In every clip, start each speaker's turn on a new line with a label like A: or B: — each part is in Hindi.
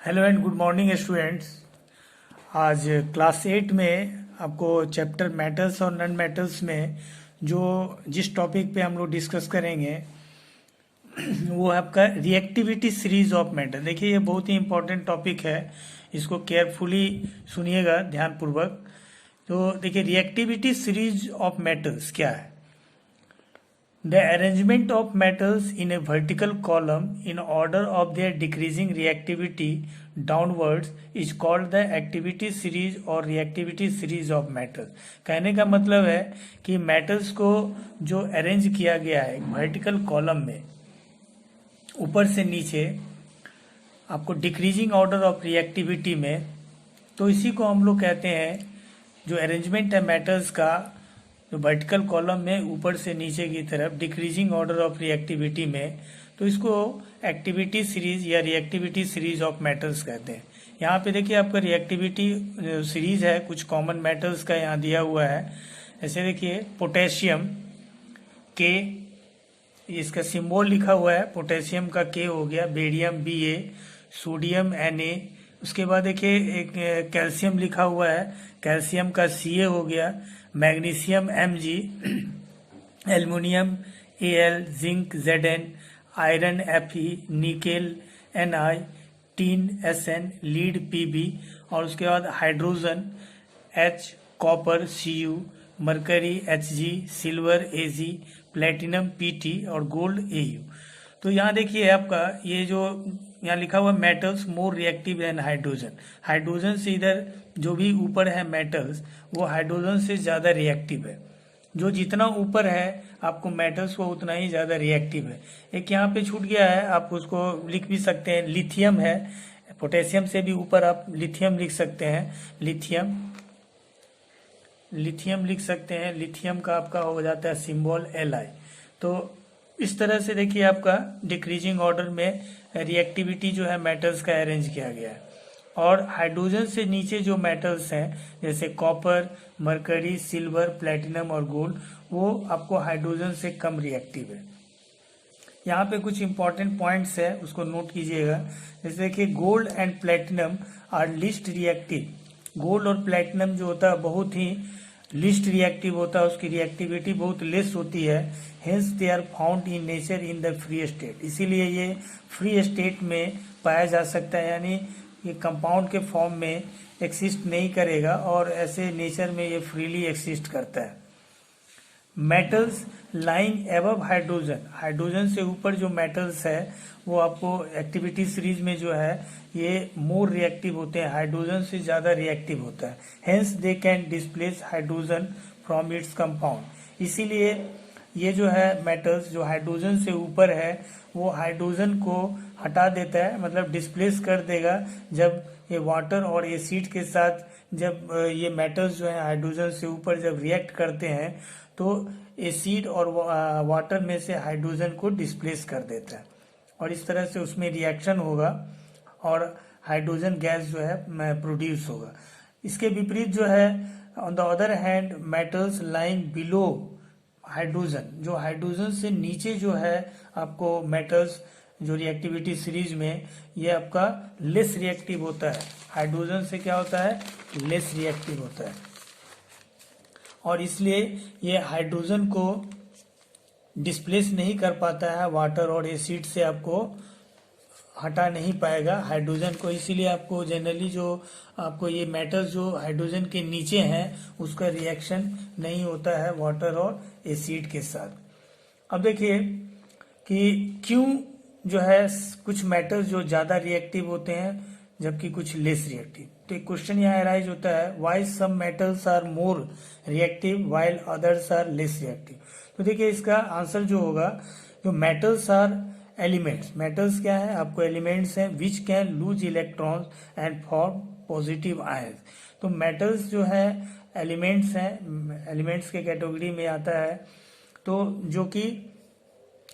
A: Hello and good morning students. आज क्लास 8 में आपको चैप्टर मेटल्स और नॉन मेटल्स में जो जिस टॉपिक पे हम लोग डिस्कस करेंगे वो है आपका रिएक्टिविटी सीरीज ऑफ मेटल। देखिए ये बहुत ही इंपॉर्टेंट टॉपिक है, इसको केयरफुली सुनिएगा ध्यानपूर्वक। तो देखिए रिएक्टिविटी सीरीज ऑफ मेटल्स क्या है। The arrangement of metals in a vertical column in order of their decreasing reactivity downwards is called the activity series or reactivity series of metals। कहने का मतलब है कि metals को जो अरेंज किया गया है वर्टिकल कॉलम में ऊपर से नीचे आपको डिक्रीजिंग ऑर्डर ऑफ रिएक्टिविटी में, तो इसी को हम लोग कहते हैं जो अरेंजमेंट है मेटल्स का जो वर्टिकल कॉलम में ऊपर से नीचे की तरफ डिक्रीजिंग ऑर्डर ऑफ रिएक्टिविटी में, तो इसको एक्टिविटी सीरीज या रिएक्टिविटी सीरीज ऑफ मेटल्स कहते हैं। यहाँ पे देखिए आपका रिएक्टिविटी सीरीज है, कुछ कॉमन मेटल्स का यहाँ दिया हुआ है। ऐसे देखिए पोटेशियम के, इसका सिंबल लिखा हुआ है, पोटेशियम का के हो गया, बेरियम Ba, सोडियम Na। उसके बाद देखिए एक कैल्शियम लिखा हुआ है, कैल्शियम का Ca हो गया, magnesium Mg, aluminium Al, zinc Zn, iron Fe, nickel Ni, tin Sn, lead Pb, और उसके बाद hydrogen H, copper Cu, mercury Hg, silver Ag, platinum Pt और गोल्ड Au। तो यहाँ देखिए आपका ये जो यहाँ लिखा हुआ मेटल्स मोर रिएक्टिव देन हाइड्रोजन, हाइड्रोजन से इधर जो भी ऊपर है मेटल्स वो हाइड्रोजन से ज़्यादा रिएक्टिव है। जो जितना ऊपर है आपको मेटल्स वो उतना ही ज़्यादा रिएक्टिव है। एक यहाँ पे छूट गया है, आप उसको लिख भी सकते हैं, लिथियम है, पोटेशियम से भी ऊपर आप लिथियम लिख सकते हैं, लिथियम लिख सकते हैं। लिथियम का आपका हो जाता है सिंबल Li। तो इस तरह से देखिए आपका डिक्रीजिंग ऑर्डर में रिएक्टिविटी जो है मेटल्स का अरेंज किया गया है। और हाइड्रोजन से नीचे जो मेटल्स हैं जैसे कॉपर, मरकरी, सिल्वर, प्लेटिनम और गोल्ड, वो आपको हाइड्रोजन से कम रिएक्टिव है। यहाँ पे कुछ इंपॉर्टेंट पॉइंट्स है, उसको नोट कीजिएगा। जैसे कि gold and platinum are least reactive. Gold और प्लेटिनम जो होता है बहुत ही लीस्ट रिएक्टिव होता है, उसकी रिएक्टिविटी बहुत लेस होती है। Hence they are found in nature in the free state, इसीलिए ये फ्री स्टेट में पाया जा सकता है, यानी ये कंपाउंड के फॉर्म में एक्सिस्ट नहीं करेगा और ऐसे नेचर में ये फ्रीली एक्सिस्ट करता है। Metals lying above hydrogen, hydrogen से ऊपर जो मेटल्स है वो आपको एक्टिविटी सीरीज में जो है ये मोर रिएक्टिव होते हैं, हाइड्रोजन से ज़्यादा रिएक्टिव होता है। Hence they can displace hydrogen from its compound, इसीलिए ये जो है मेटल्स जो हाइड्रोजन से ऊपर है वो हाइड्रोजन को हटा देता है, मतलब डिस्प्लेस कर देगा। जब ये वाटर और एसिड के साथ जब ये मेटल्स जो है हाइड्रोजन से ऊपर जब रिएक्ट करते हैं तो एसिड और वाटर में से हाइड्रोजन को डिस्प्लेस कर देता है और इस तरह से उसमें रिएक्शन होगा और हाइड्रोजन गैस जो है प्रोड्यूस होगा। इसके विपरीत जो है on the other hand metals lying below hydrogen, जो हाइड्रोजन से नीचे जो है आपको मेटल्स जो रिएक्टिविटी सीरीज में ये आपका लेस रिएक्टिव होता है, हाइड्रोजन से क्या होता है लेस रिएक्टिव होता है और इसलिए ये हाइड्रोजन को डिस्प्लेस नहीं कर पाता है, वाटर और एसिड से आपको हटा नहीं पाएगा हाइड्रोजन को। इसीलिए आपको जनरली जो आपको ये मेटल्स जो हाइड्रोजन के नीचे हैं उसका रिएक्शन नहीं होता है वाटर और एसिड के साथ। अब देखिए कि क्यों जो है कुछ मेटल्स जो ज़्यादा रिएक्टिव होते हैं जबकि कुछ लेस रिएक्टिव। तो एक क्वेश्चन यहाँ अराइज होता है, why some metals are more reactive while others are less reactive. तो देखिए इसका आंसर जो होगा, जो मेटल्स आर एलिमेंट्स, मेटल्स क्या है आपको एलिमेंट्स हैं विच can lose electrons and form positive ions. तो मेटल्स जो है एलिमेंट्स हैं, एलिमेंट्स के कैटेगरी में आता है। तो जो कि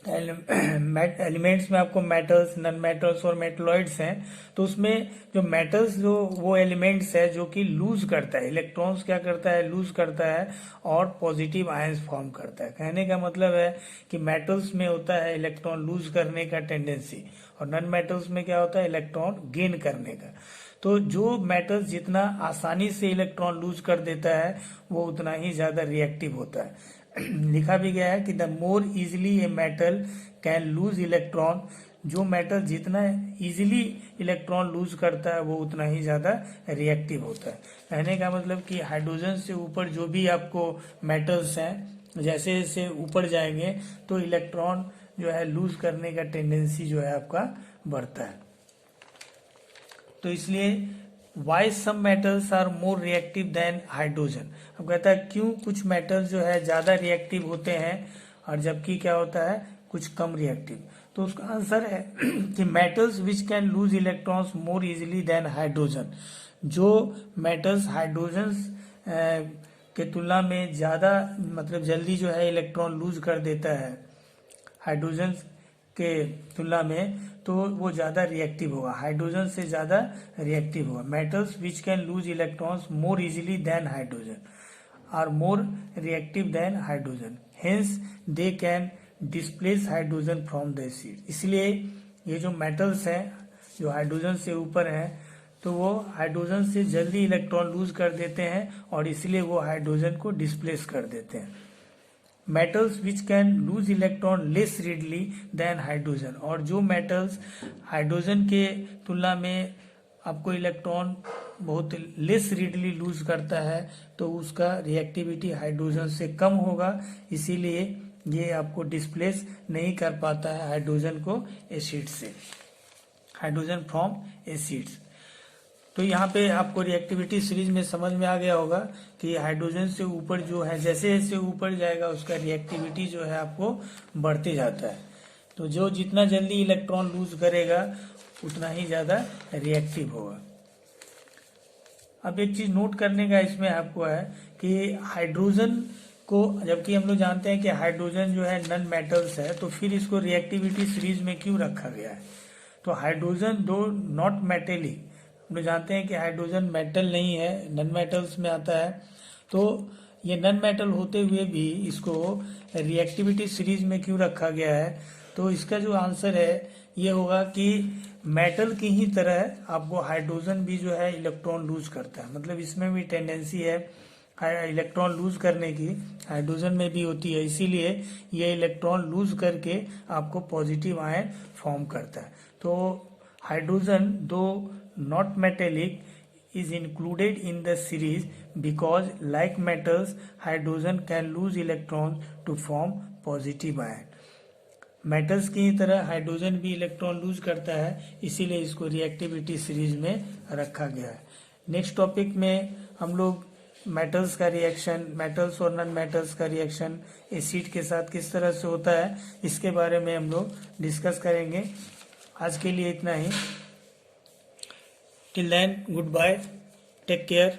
A: एलिमेंट्स में आपको मेटल्स, नॉन मेटल्स और मेटलॉइड्स हैं। तो उसमें जो मेटल्स जो वो एलिमेंट्स है जो कि लूज करता है इलेक्ट्रॉन्स, क्या करता है लूज करता है और पॉजिटिव आयंस फॉर्म करता है। कहने का मतलब है कि मेटल्स में होता है इलेक्ट्रॉन लूज करने का टेंडेंसी और नॉन मेटल्स में क्या होता है, इलेक्ट्रॉन गेन करने का। तो जो मेटल्स जितना आसानी से इलेक्ट्रॉन लूज कर देता है वो उतना ही ज्यादा रिएक्टिव होता है। लिखा भी गया है कि the more easily a metal can lose electron, जो मेटल जितना इजीली इलेक्ट्रॉन लूज करता है वो उतना ही ज्यादा रिएक्टिव होता है। कहने का मतलब कि हाइड्रोजन से ऊपर जो भी आपको मेटल्स हैं जैसे जैसे ऊपर जाएंगे तो इलेक्ट्रॉन जो है लूज करने का टेंडेंसी जो है आपका बढ़ता है। तो इसलिए why some metals are more reactive than hydrogen. अब कहता है क्यों कुछ मेटल्स जो है ज्यादा रिएक्टिव होते हैं और जबकि क्या होता है कुछ कम रिएक्टिव। तो उसका आंसर है कि metals which can lose electrons more easily than hydrogen. जो मेटल्स हाइड्रोजन के तुलना में ज्यादा मतलब जल्दी जो है इलेक्ट्रॉन लूज कर देता है हाइड्रोजन के तुलना में, तो वो ज्यादा रिएक्टिव होगा, हाइड्रोजन से ज्यादा रिएक्टिव होगा। Metals which can lose electrons more easily than hydrogen are more reactive than hydrogen, hence they can displace hydrogen from the acid. इसलिए ये जो मेटल्स हैं जो हाइड्रोजन से ऊपर हैं तो वो हाइड्रोजन से जल्दी इलेक्ट्रॉन लूज कर देते हैं और इसलिए वो हाइड्रोजन को डिस्प्लेस कर देते हैं। Metals which can lose electron less readily than hydrogen, और जो मेटल्स हाइड्रोजन के तुलना में आपको इलेक्ट्रॉन बहुत लेस रीडली लूज करता है तो उसका रिएक्टिविटी हाइड्रोजन से कम होगा, इसीलिए ये आपको डिस्प्लेस नहीं कर पाता है हाइड्रोजन को एसिड से, हाइड्रोजन फ्रॉम एसिड्स। तो यहाँ पे आपको रिएक्टिविटी सीरीज में समझ में आ गया होगा कि हाइड्रोजन से ऊपर जो है जैसे जैसे ऊपर जाएगा उसका रिएक्टिविटी जो है आपको बढ़ते जाता है। तो जो जितना जल्दी इलेक्ट्रॉन लूज करेगा उतना ही ज्यादा रिएक्टिव होगा। अब एक चीज नोट करने का इसमें आपको है कि हाइड्रोजन को, जबकि हम लोग जानते हैं कि हाइड्रोजन जो है नॉन मेटल्स है, तो फिर इसको रिएक्टिविटी सीरीज में क्यों रखा गया है। तो हाइड्रोजन दो नॉट मेटेलिक, हम लोग जानते हैं कि हाइड्रोजन मेटल नहीं है, नॉन मेटल्स में आता है, तो ये नॉन मेटल होते हुए भी इसको रिएक्टिविटी सीरीज में क्यों रखा गया है। तो इसका जो आंसर है ये होगा कि मेटल की ही तरह आपको हाइड्रोजन भी जो है इलेक्ट्रॉन लूज करता है, मतलब इसमें भी टेंडेंसी है इलेक्ट्रॉन लूज करने की, हाइड्रोजन में भी होती है, इसीलिए ये इलेक्ट्रॉन लूज करके आपको पॉजिटिव आयन फॉर्म करता है। तो हाइड्रोजन दो not metallic is included in the series because like metals hydrogen can lose electrons to form positive ion। Metals की तरह हाइड्रोजन भी इलेक्ट्रॉन लूज करता है, इसीलिए इसको रिएक्टिविटी सीरीज में रखा गया है। नेक्स्ट टॉपिक में हम लोग मेटल्स का रिएक्शन, मेटल्स और नॉन मेटल्स का रिएक्शन एसिड के साथ किस तरह से होता है इसके बारे में हम लोग डिस्कस करेंगे। आज के लिए इतना ही। Till then, goodbye. Take care.